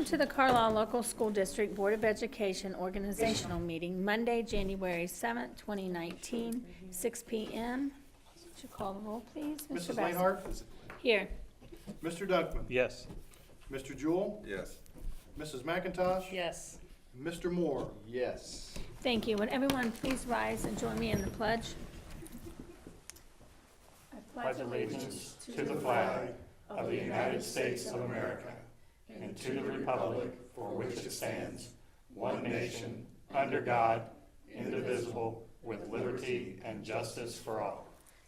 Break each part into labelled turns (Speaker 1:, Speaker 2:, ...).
Speaker 1: Welcome to the Carlisle Local School District Board of Education Organizational Meeting, Monday, January 7th, 2019, 6 p.m. Would you call the roll, please?
Speaker 2: Mrs.
Speaker 1: Bass?
Speaker 2: Lainhart?
Speaker 1: Here.
Speaker 2: Mr. Dunkman?
Speaker 3: Yes.
Speaker 2: Mr. Jewell?
Speaker 4: Yes.
Speaker 2: Mrs. McIntosh?
Speaker 5: Yes.
Speaker 2: Mr. Moore?
Speaker 4: Yes.
Speaker 1: Thank you. Would everyone please rise and join me in the pledge? I
Speaker 3: Pledge allegiance to the flag of the United States of America and to the republic for which it stands, one nation, under God, indivisible, with liberty and justice for all.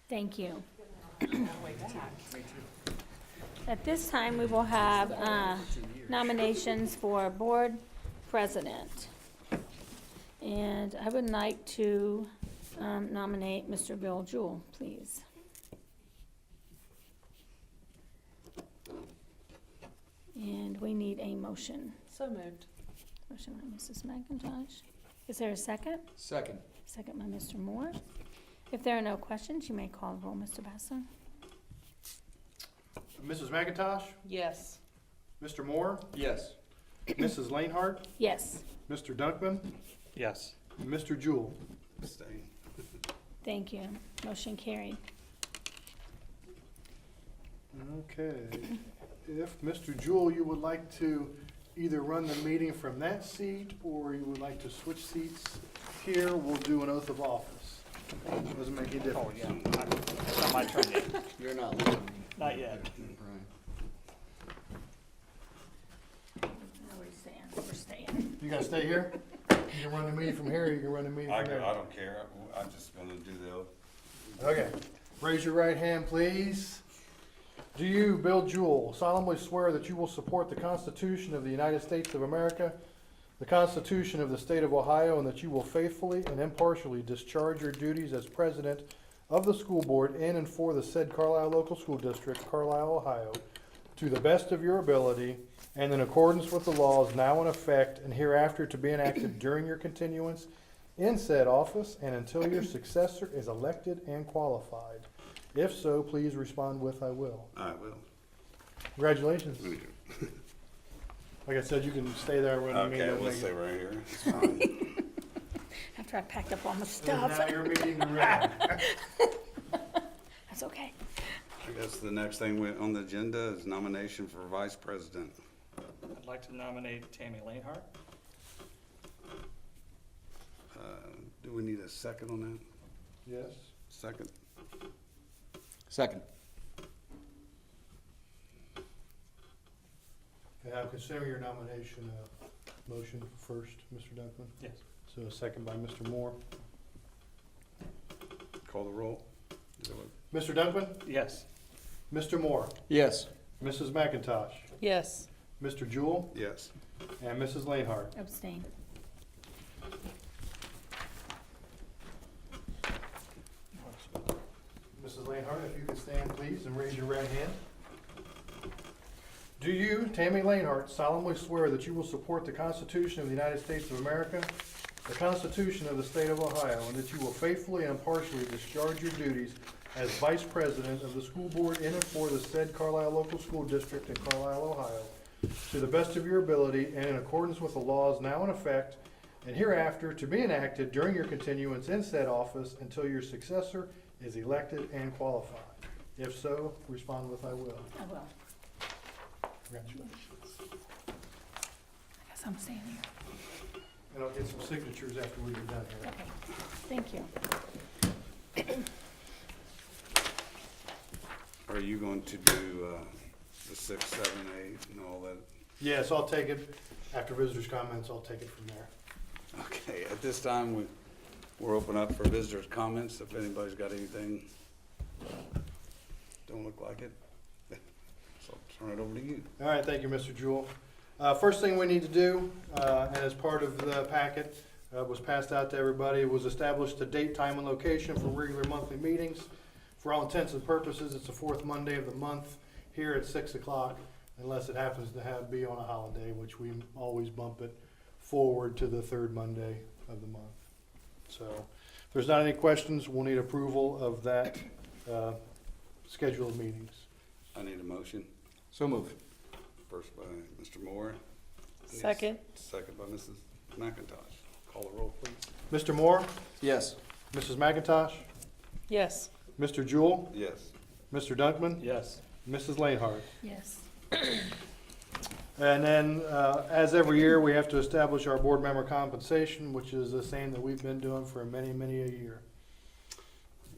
Speaker 1: Thank you. At this time, we will have nominations for board president. And I would like to nominate Mr. Bill Jewell, please. And we need a motion.
Speaker 5: So moved.
Speaker 1: Motion by Mrs. McIntosh. Is there a second?
Speaker 4: Second.
Speaker 1: Second by Mr. Moore. If there are no questions, you may call the roll, Mr. Basso.
Speaker 2: Mrs. McIntosh?
Speaker 5: Yes.
Speaker 2: Mr. Moore?
Speaker 4: Yes.
Speaker 2: Mrs. Lainhart?
Speaker 1: Yes,
Speaker 2: Mr. Dunkman?
Speaker 3: Yes.
Speaker 2: And Mr. Jewell?
Speaker 4: Abstain.
Speaker 1: thank you. Motion carried.
Speaker 2: Okay. If, Mr. Jewell, you would like to either run the meeting from that seat or you would like to switch seats here, we'll do an oath of office. Doesn't make any
Speaker 3: Oh,
Speaker 2: difference.
Speaker 3: yeah. It's not my turn yet.
Speaker 4: You're not leaving.
Speaker 3: Not yet.
Speaker 1: No, we're staying.
Speaker 2: You gotta stay here? You can run the meeting from here, or you can run the meeting
Speaker 4: I
Speaker 2: from there.
Speaker 4: don't care. I'm just gonna do the oath.
Speaker 2: Okay. Raise your right hand, please. Do you, Bill Jewell, solemnly swear that you will support the Constitution of the United States of America, the Constitution of the State of Ohio, and that you will faithfully and impartially discharge your duties as president of the school board in and for the said Carlisle Local School District, Carlisle, Ohio, to the best of your ability and in accordance with the laws now in effect and hereafter to be enacted during your continuance in said office and until your successor is elected and qualified? If so, please respond with "I will."
Speaker 4: I will.
Speaker 2: Congratulations. Like I said, you can stay there when the meeting.
Speaker 4: Okay, we'll stay right here. It's fine.
Speaker 1: After I packed up all my
Speaker 2: Now
Speaker 1: stuff.
Speaker 2: your meeting ready.
Speaker 1: That's okay.
Speaker 4: I guess the next thing on the agenda is nomination for vice president.
Speaker 3: I'd like to nominate Tammy Lainhart.
Speaker 4: Do we need a second on that?
Speaker 2: Yes.
Speaker 4: Second?
Speaker 6: Second.
Speaker 2: Okay, I'll consider your nomination motion first, Mr. Dunkman.
Speaker 3: Yes.
Speaker 2: So a second by Mr. Moore.
Speaker 4: Call the roll? Is that what-
Speaker 2: Mr. Dunkman?
Speaker 3: Yes.
Speaker 2: Mr. Moore?
Speaker 6: Yes.
Speaker 2: Mrs. McIntosh?
Speaker 5: Yes.
Speaker 2: Mr. Jewell?
Speaker 4: Yes.
Speaker 2: And Mrs. Lainhart?
Speaker 1: Abstain.
Speaker 2: Mrs. Lainhart, if you could stand, please, and raise your right hand. Do you, Tammy Lainhart, solemnly swear that you will support the Constitution of the United States of America, the Constitution of the State of Ohio, and that you will faithfully and impartially discharge your duties as Vice President of the School Board in and for the said Carlisle Local School District in Carlisle, Ohio, to the best of your ability and in accordance with the laws now in effect and hereafter to be enacted during your continuance in said office until your successor is elected and qualified? If so, respond with "I will."
Speaker 1: I will.
Speaker 2: Congratulations.
Speaker 1: I guess I'm staying here.
Speaker 2: And I'll get some signatures after we get done here.
Speaker 1: Okay. Thank you.
Speaker 4: Are you going to do the 6, 7, 8 and all that?
Speaker 2: Yes, I'll take it. After visitors' comments, I'll take it from there.
Speaker 4: Okay, at this time, we're open up for visitors' comments. If anybody's got anything, don't look like it. So I'll turn it over to you.
Speaker 2: All right, thank you, Mr. Jewell. First thing we need to do, and as part of the packet, was passed out to everybody, was establish the date, time, and location for regular monthly meetings. For all intents and purposes, it's the fourth Monday of the month here at 6 o'clock, unless it happens to be on a holiday, which we always bump it forward to the third Monday of the month. So if there's not any questions, we'll need approval of that schedule of meetings.
Speaker 4: I need a motion.
Speaker 6: So moved.
Speaker 4: First by Mr. Moore,
Speaker 1: Second.
Speaker 4: Second by Mrs. McIntosh. Call the roll, please.
Speaker 2: Mr. Moore,
Speaker 6: Yes.
Speaker 2: Mrs. McIntosh,
Speaker 1: Yes.
Speaker 2: Mr. Jewell,
Speaker 4: Yes.
Speaker 2: Mr. Dunkman,
Speaker 3: Yes.
Speaker 2: Mrs. Lainhart.
Speaker 1: Yes.
Speaker 2: And then, as every year, we have to establish our board member compensation, which is the same that we've been doing for many, many a year.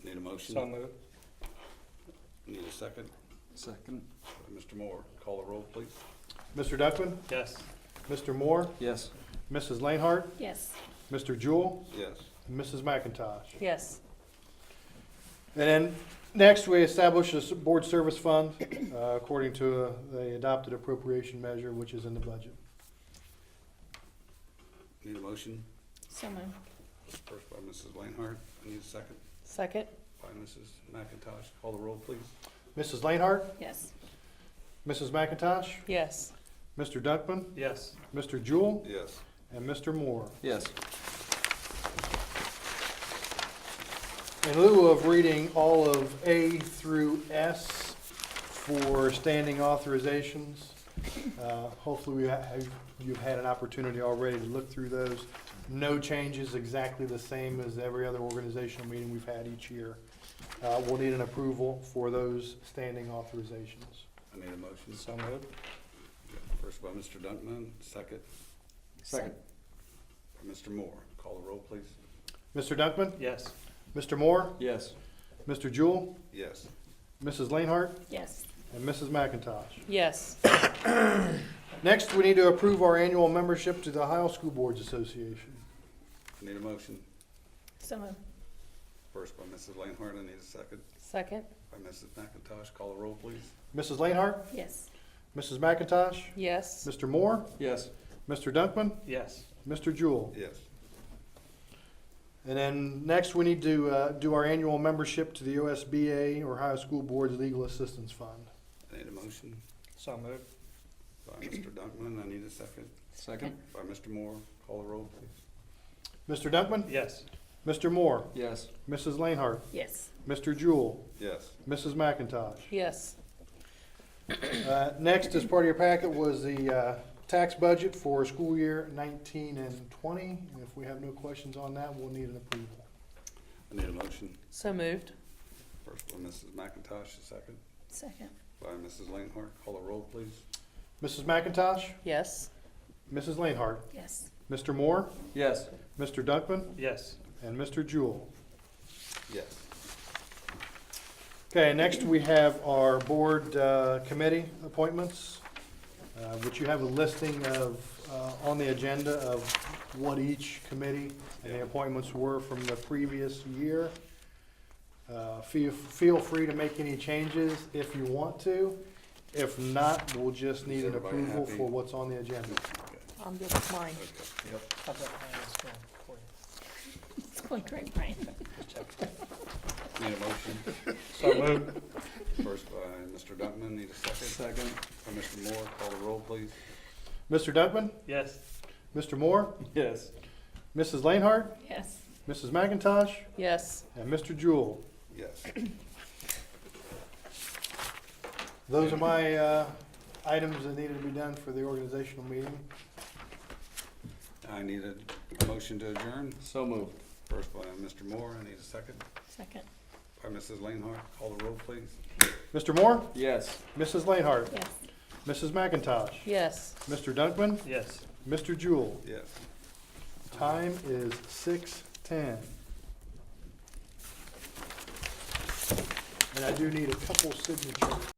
Speaker 4: Need a motion?
Speaker 3: So moved.
Speaker 4: Need a second?
Speaker 6: Second.
Speaker 4: Mr. Moore, call the roll, please.
Speaker 2: Mr. Dunkman,
Speaker 3: Yes.
Speaker 2: Mr. Moore,
Speaker 6: Yes.
Speaker 2: Mrs. Lainhart,
Speaker 1: Yes.
Speaker 2: Mr. Jewell,
Speaker 4: Yes.
Speaker 2: and Mrs. McIntosh.
Speaker 1: Yes.
Speaker 2: And then, next, we establish a board service fund, according to the adopted appropriation measure, which is in the budget.
Speaker 4: Need a motion?
Speaker 1: So moved.
Speaker 4: First by Mrs. Lainhart. I need a second
Speaker 1: Second.
Speaker 4: by Mrs. McIntosh. Call the roll, please.
Speaker 2: Mrs. Lainhart,
Speaker 1: Yes.
Speaker 2: Mrs. McIntosh,
Speaker 1: Yes.
Speaker 2: Mr. Dunkman,
Speaker 3: Yes.
Speaker 2: Mr. Jewell,
Speaker 4: Yes.
Speaker 2: and Mr. Moore.
Speaker 6: Yes.
Speaker 2: In lieu of reading all of A through S for standing authorizations, hopefully you've had an opportunity already to look through those. No changes, exactly the same as every other organizational meeting we've had each year. We'll need an approval for those standing authorizations.
Speaker 4: I need a motion.
Speaker 3: So moved.
Speaker 4: First by Mr. Dunkman, second
Speaker 6: Second.
Speaker 4: by Mr. Moore. Call the roll, please.
Speaker 2: Mr. Dunkman,
Speaker 3: Yes.
Speaker 2: Mr. Moore,
Speaker 6: Yes.
Speaker 2: Mr. Jewell,
Speaker 4: Yes.
Speaker 2: Mrs. Lainhart,
Speaker 1: Yes.
Speaker 2: and Mrs. McIntosh.
Speaker 1: Yes.
Speaker 2: Next, we need to approve our annual membership to the Ohio School Boards Association.
Speaker 4: I need a motion.
Speaker 1: So moved.
Speaker 4: First by Mrs. Lainhart. I need a second
Speaker 1: Second.
Speaker 4: by Mrs. McIntosh. Call the roll, please.
Speaker 2: Mrs. Lainhart,
Speaker 1: Yes.
Speaker 2: Mrs. McIntosh,
Speaker 1: Yes.
Speaker 2: Mr. Moore,
Speaker 6: Yes.
Speaker 2: Mr. Dunkman,
Speaker 3: Yes.
Speaker 2: Mr. Jewell.
Speaker 4: Yes.
Speaker 2: And then next, we need to do our annual membership to the OSBA, or Ohio School Boards Legal Assistance Fund.
Speaker 4: I need a motion
Speaker 3: So moved.
Speaker 4: by Mr. Dunkman. I need a second
Speaker 6: Second.
Speaker 4: by Mr. Moore. Call the roll, please.
Speaker 2: Mr. Dunkman,
Speaker 3: Yes.
Speaker 2: Mr. Moore,
Speaker 6: Yes.
Speaker 2: Mrs. Lainhart,
Speaker 1: Yes.
Speaker 2: Mr. Jewell,
Speaker 4: Yes.
Speaker 2: Mrs. McIntosh.
Speaker 1: Yes.
Speaker 2: Next, as part of your packet, was the tax budget for school year 19 and 20. And if we have no questions on that, we'll need an approval.
Speaker 4: I need a motion.
Speaker 1: So moved.
Speaker 4: First by Mrs. McIntosh, a second
Speaker 1: Second.
Speaker 4: by Mrs. Lainhart. Call the roll, please.
Speaker 2: Mrs. McIntosh,
Speaker 1: Yes.
Speaker 2: Mrs. Lainhart,
Speaker 1: Yes.
Speaker 2: Mr. Moore,
Speaker 6: Yes.
Speaker 2: Mr. Dunkman,
Speaker 3: Yes.
Speaker 2: and Mr. Jewell.
Speaker 4: Yes.
Speaker 2: Okay, next we have our board committee appointments, which you have a listing of, on the agenda of what each committee and the appointments were from the previous year. Feel free to make any changes if you want to. If not, we'll just need
Speaker 4: Is
Speaker 2: an
Speaker 4: everybody
Speaker 2: approval
Speaker 4: happy?
Speaker 2: for what's on the agenda.
Speaker 4: Okay.
Speaker 1: I'm good with mine.
Speaker 4: Okay.
Speaker 3: How's that going for you?
Speaker 1: It's going great, Brian.
Speaker 4: Need a motion.
Speaker 3: So moved.
Speaker 4: First by Mr. Dunkman. Need a second
Speaker 6: Second.
Speaker 4: by Mr. Moore. Call the roll, please.
Speaker 2: Mr. Dunkman,
Speaker 3: Yes.
Speaker 2: Mr. Moore,
Speaker 6: Yes.
Speaker 2: Mrs. Lainhart,
Speaker 1: Yes.
Speaker 2: Mrs. McIntosh,
Speaker 1: Yes.
Speaker 2: and Mr. Jewell.
Speaker 4: Yes.
Speaker 2: Those are my items that needed to be done for the organizational meeting.
Speaker 4: I need a motion to adjourn.
Speaker 6: So moved.
Speaker 4: First by Mr. Moore. I need a second
Speaker 1: Second.
Speaker 4: by Mrs. Lainhart. Call the roll, please.
Speaker 2: Mr. Moore,
Speaker 6: Yes.
Speaker 2: Mrs. Lainhart,
Speaker 1: Yes.
Speaker 2: Mrs. McIntosh,
Speaker 1: Yes.
Speaker 2: Mr. Dunkman,
Speaker 3: Yes.
Speaker 2: Mr. Jewell.
Speaker 4: Yes.
Speaker 2: Time is 6:10. And I do need a couple signatures.